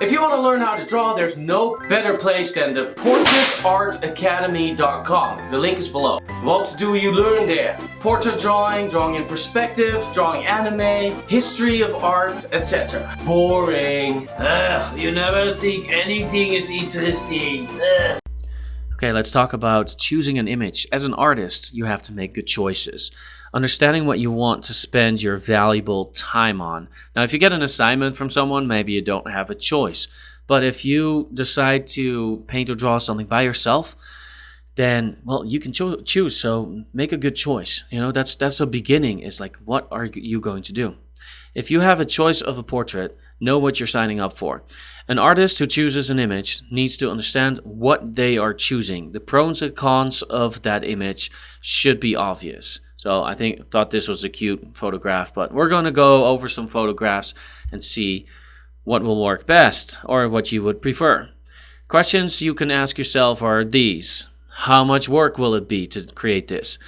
If you want to learn how to draw, there's no better place than the portraitartacademy.com. The link is below. What do you learn there? Portrait drawing, drawing in perspective, drawing anime, history of art, etc. Boring. Ugh, you never think anything is interesting. Ugh. Okay, let's talk about choosing an image. As an artist, you have to make good choices. Understanding what you want to spend your valuable time on. Now, if you get an assignment from someone, maybe you don't have a choice. But if you decide to paint or draw something by yourself, then, well, you can choose. So make a good choice. You know, that's the beginning. Is like, what are you going to do? If you have a choice of a portrait, know what you're signing up for. An artist who chooses an image needs to understand what they are choosing. The pros and cons of that image should be obvious. So I thought this was a cute photograph, but we're going to go over some photographs and see what will work best or what you would prefer. Questions you can ask yourself are these. How much work will it be to create this?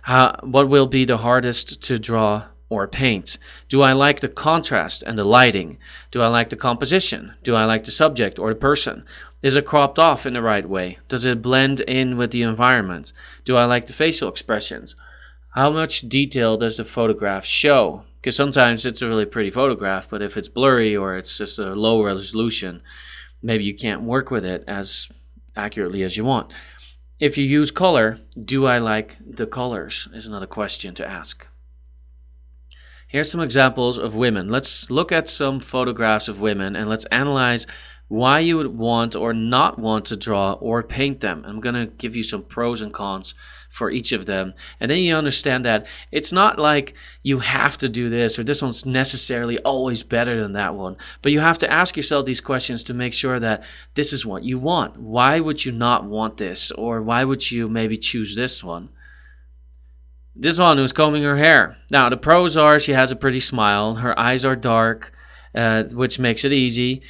What will be the hardest to draw or paint? Do I like the contrast and the lighting? Do I like the composition? Do I like the subject or the person? Is it cropped off in the right way? Does it blend in with the environment? Do I like the facial expressions? How much detail does the photograph show? Because sometimes it's a really pretty photograph, but if it's blurry or it's just a low resolution, maybe you can't work with it as accurately as you want. If you use color, do I like the colors? Is another question to ask. Here's some examples of women. Let's look at some photographs of women and let's analyze why you would want or not want to draw or paint them. I'm going to give you some pros and cons for each of them. And then you understand that it's not like you have to do this or this one's necessarily always better than that one. But you have to ask yourself these questions to make sure that this is what you want. Why would you not want this? Or why would you maybe choose this one? This one who's combing her hair. Now, the pros are she has a pretty smile. Her eyes are dark, which makes it easy.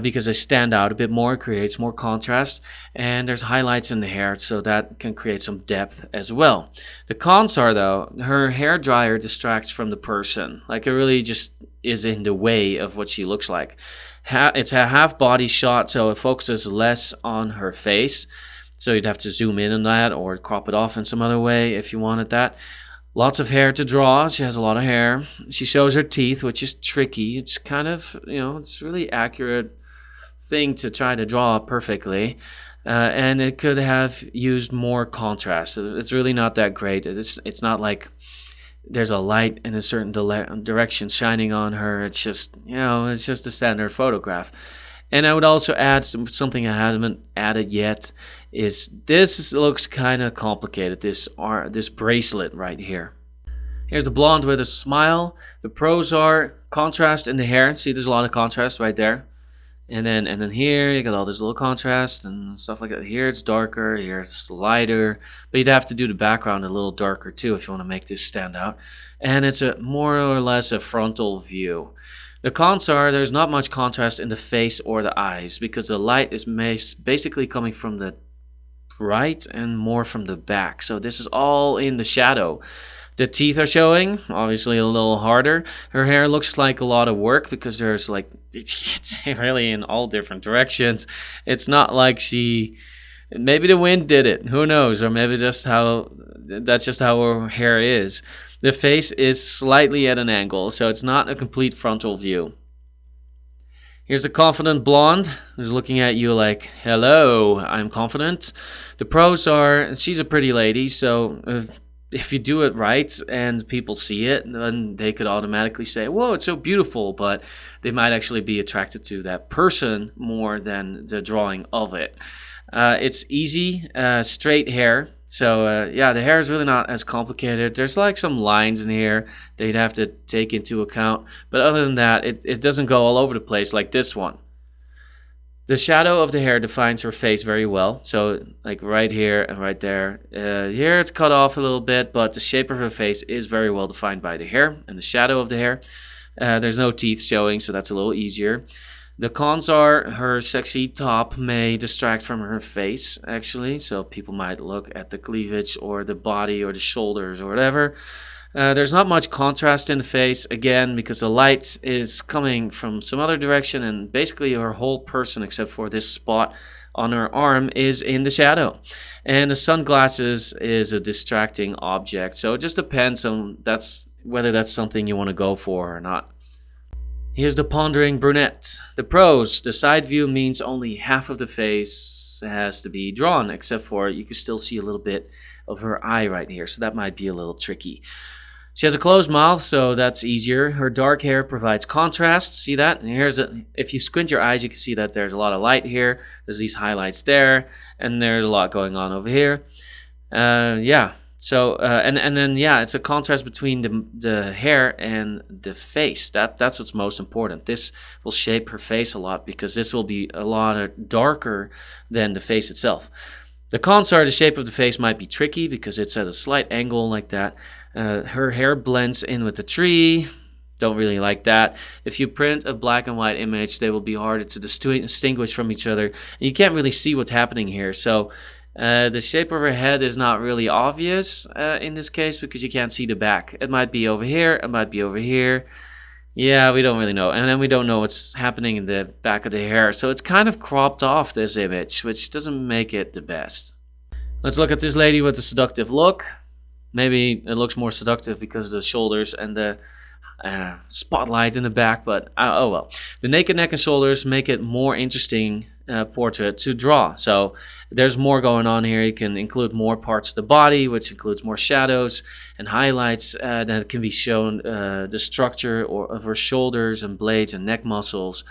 Because they stand out a bit more, creates more contrast, and there's highlights in the hair, so that can create some depth as well. The cons are, though, her hair dryer distracts from the person. Like, it really just is in the way of what she looks like. It's a half-body shot, so it focuses less on her face, so you'd have to zoom in on that or crop it off in some other way if you wanted that. Lots of hair to draw. She has a lot of hair. She shows her teeth, which is tricky. It's kind of, it's really accurate thing to try to draw perfectly. And it could have used more contrast. It's really not that great. It's not like there's a light in a certain direction shining on her. It's just, it's just a standard photograph. And I would also add something I haven't added yet is this looks kind of complicated, this bracelet right here. Here's the blonde with a smile. The pros are contrast in the hair. See, there's a lot of contrast right there. And then here you got all this little contrast and stuff like that. Here it's darker, here it's lighter. But you'd have to do the background a little darker too if you want to make this stand out. And it's a more or less a frontal view. The cons are there's not much contrast in the face or the eyes because the light is basically coming from the right and more from the back. So this is all in the shadow. The teeth are showing, obviously a little harder. Her hair looks like a lot of work because there's like, it's really in all different directions. It's not like maybe the wind did it, who knows? Or maybe that's just how her hair is. The face is slightly at an angle, so it's not a complete frontal view. Here's a confident blonde who's looking at you like, hello, I'm confident. The pros are, she's a pretty lady, so if you do it right and people see it, then they could automatically say, whoa, it's so beautiful, but they might actually be attracted to that person more than the drawing of it. It's easy, straight hair. So, the hair is really not as complicated. There's like some lines in here that you'd have to take into account. But other than that, it doesn't go all over the place like this one. The shadow of the hair defines her face very well. So, like right here and right there. Here it's cut off a little bit, but the shape of her face is very well defined by the hair and the shadow of the hair. There's no teeth showing, so that's a little easier. The cons are her sexy top may distract from her face, actually. So people might look at the cleavage or the body or the shoulders or whatever. There's not much contrast in the face, again, because the light is coming from some other direction, and basically her whole person, except for this spot on her arm, is in the shadow. And the sunglasses is a distracting object, so it just depends on whether that's something you want to go for or not. Here's the pondering brunette. The pros: the side view means only half of the face has to be drawn, except for you can still see a little bit of her eye right here, so that might be a little tricky. She has a closed mouth, so that's easier. Her dark hair provides contrast. See that? And if you squint your eyes, you can see that there's a lot of light here. There's these highlights there, and there's a lot going on over here. Yeah. So and then yeah, it's a contrast between the hair and the face. That's what's most important. This will shape her face a lot because this will be a lot darker than the face itself. The cons are the shape of the face might be tricky because it's at a slight angle like that. Her hair blends in with the tree. Don't really like that. If you print a black and white image, they will be harder to distinguish from each other. And you can't really see what's happening here. So the shape of her head is not really obvious in this case because you can't see the back. It might be over here. It might be over here. Yeah, we don't really know. And then we don't know what's happening in the back of the hair. So it's kind of cropped off, this image, which doesn't make it the best. Let's look at this lady with the seductive look. Maybe it looks more seductive because of the shoulders and the spotlight in the back, but oh well. The naked neck and shoulders make it more interesting portrait to draw. So there's more going on here. You can include more parts of the body, which includes more shadows and highlights that can be shown the structure of her shoulders and blades and neck muscles.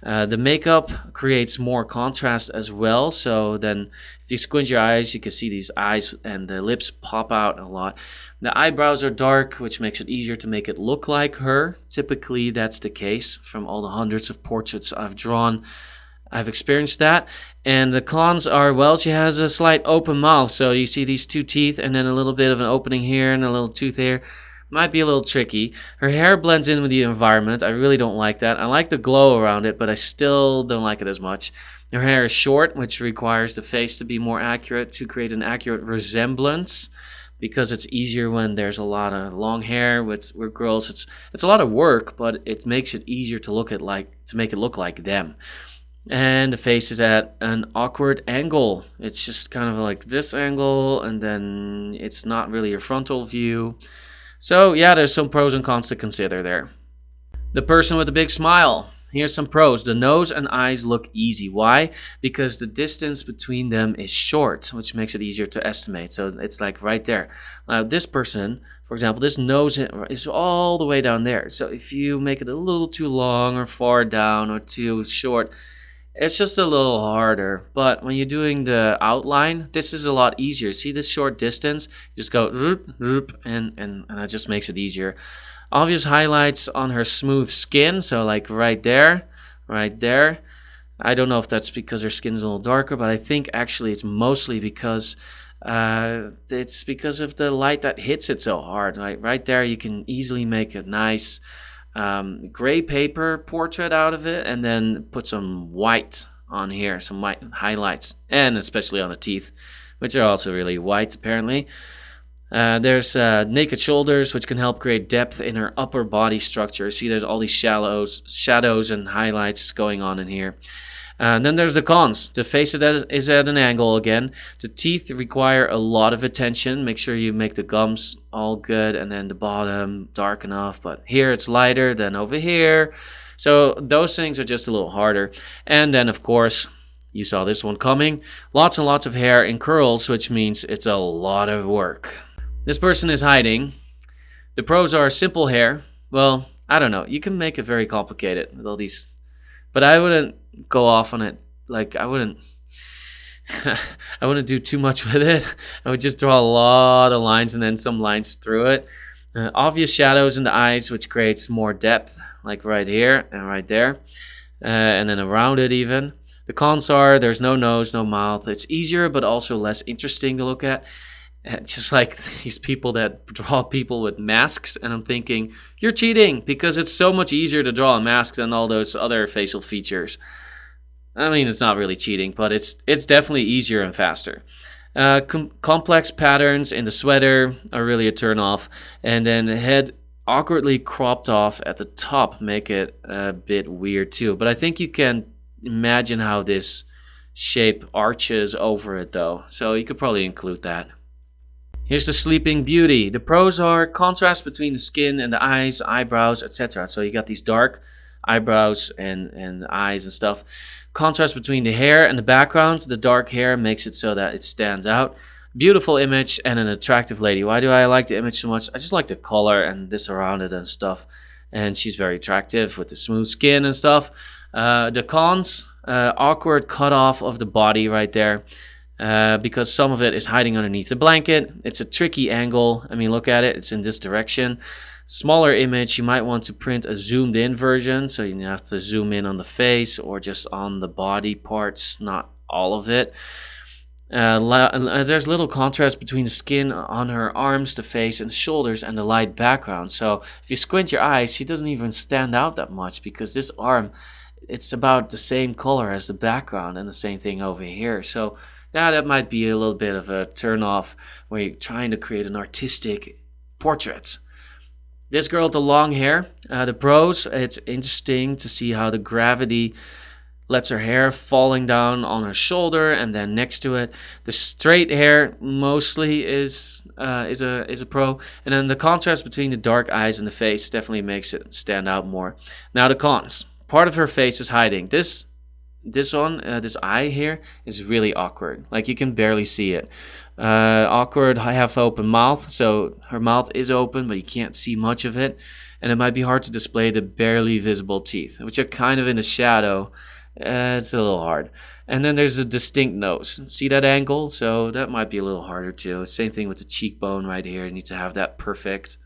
The makeup creates more contrast as well, so then if you squint your eyes, you can see these eyes and the lips pop out a lot. The eyebrows are dark, which makes it easier to make it look like her. Typically, that's the case from all the hundreds of portraits I've drawn. I've experienced that. And the cons are, well, she has a slight open mouth, so you see these two teeth and then a little bit of an opening here and a little tooth here. Might be a little tricky. Her hair blends in with the environment. I really don't like that. I like the glow around it, but I still don't like it as much. Her hair is short, which requires the face to be more accurate to create an accurate resemblance, because it's easier when there's a lot of long hair with girls. It's a lot of work, but it makes it easier to make it look like them. And the face is at an awkward angle. It's just kind of like this angle, and then it's not really a frontal view. So yeah, there's some pros and cons to consider there. The person with the big smile. Here's some pros. The nose and eyes look easy. Why? Because the distance between them is short, which makes it easier to estimate. So it's like right there. Now this person, for example, this nose is all the way down there. So if you make it a little too long or far down or too short, it's just a little harder. But when you're doing the outline, this is a lot easier. See this short distance? Just go roop, roop, and that just makes it easier. Obvious highlights on her smooth skin. So like right there, right there. I don't know if that's because her skin's a little darker, but I think actually it's mostly because it's because of the light that hits it so hard. Like right there, you can easily make a nice gray paper portrait out of it, and then put some white on here, some white highlights, and especially on the teeth, which are also really white apparently. There's naked shoulders, which can help create depth in her upper body structure. See, there's all these shadows and highlights going on in here. And then there's the cons. The face is at an angle again. The teeth require a lot of attention. Make sure you make the gums all good, and then the bottom dark enough. But here it's lighter than over here. So those things are just a little harder. And then, of course, you saw this one coming. Lots and lots of hair in curls, which means it's a lot of work. This person is hiding. The pros are simple hair. Well, I don't know. You can make it very complicated with all these, but I wouldn't go off on it. Like I wouldn't do too much with it. I would just draw a lot of lines and then some lines through it. Obvious shadows in the eyes, which creates more depth, like right here and right there, and then around it even. The cons are there's no nose, no mouth. It's easier, but also less interesting to look at. Just like these people that draw people with masks, and I'm thinking, you're cheating because it's so much easier to draw a mask than all those other facial features. I mean, it's not really cheating, but it's definitely easier and faster. Complex patterns in the sweater are really a turn off, and then the head awkwardly cropped off at the top make it a bit weird too. But I think you can imagine how this shape arches over it though, so you could probably include that. Here's the Sleeping Beauty. The pros are contrast between the skin and the eyes, eyebrows, etc. So you got these dark eyebrows and eyes and stuff. Contrast between the hair and the background. The dark hair makes it so that it stands out. Beautiful image and an attractive lady. Why do I like the image so much? I just like the color and this around it and stuff. And she's very attractive with the smooth skin and stuff. The cons, awkward cutoff of the body right there. Because some of it is hiding underneath the blanket. It's a tricky angle. I mean, look at it. It's in this direction. Smaller image, you might want to print a zoomed in version. So you have to zoom in on the face or just on the body parts, not all of it. There's little contrast between the skin on her arms, the face, and the shoulders, and the light background. So if you squint your eyes, she doesn't even stand out that much because this arm, it's about the same color as the background, and the same thing over here. So now that might be a little bit of a turn off when you're trying to create an artistic portrait. This girl with the long hair, the pros, it's interesting to see how the gravity lets her hair falling down on her shoulder and then next to it. The straight hair mostly is a pro, and then the contrast between the dark eyes and the face definitely makes it stand out more. Now the cons. Part of her face is hiding. This eye here is really awkward. Like you can barely see it. Awkward half open mouth, so her mouth is open but you can't see much of it, and it might be hard to display the barely visible teeth, which are kind of in the shadow. It's a little hard. And then there's a distinct nose. See that angle? So that might be a little harder too. Same thing with the cheekbone right here. You need to have that perfect.